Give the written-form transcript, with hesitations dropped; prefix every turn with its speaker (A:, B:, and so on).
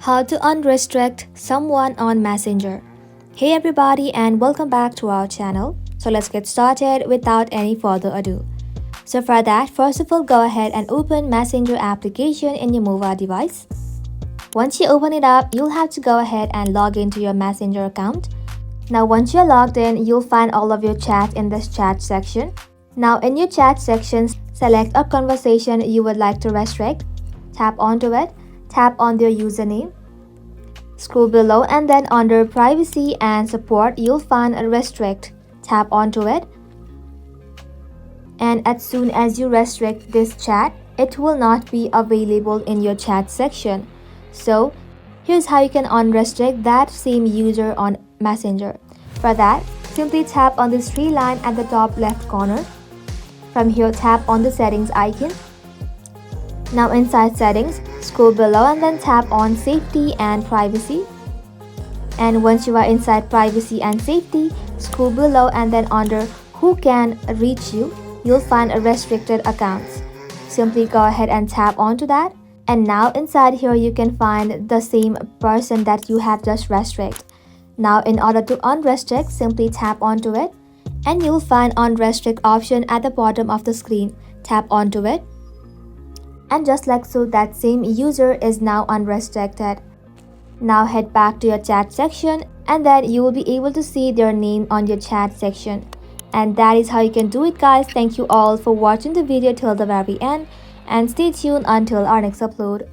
A: How to unrestrict someone on Messenger. Hey everybody and welcome back to our channel. So let's get started without any further ado. So for that, first of all, go ahead and open Messenger application in your mobile device. Once you open it up, you'll have to go ahead and log into your Messenger account. Now once you're logged in, you'll find all of your chats in this chat section. Now in your chat section, select a conversation you would like to restrict. Tap onto it. Tap on their username. Scroll below and then under privacy and support, you'll find restrict. Tap onto it. And as soon as you restrict this chat, it will not be available in your chat section. So here's how you can unrestrict that same user on Messenger. For that, simply tap on this three line at the top left corner. From here, tap on the settings icon. Now inside settings, scroll below and then tap on safety and privacy. And once you are inside privacy and safety, scroll below and then under who can reach you, you'll find restricted accounts. Simply go ahead and tap onto that. And now inside here you can find the same person that you have just restricted. Now in order to unrestrict, simply tap onto it and you'll find unrestrict option at the bottom of the screen. Tap onto it. And just like so, that same user is now unrestricted. Now head back to your chat section and then you will be able to see their name on your chat section. And that is how you can do it, guys. Thank you all for watching the video till the very end and stay tuned until our next upload.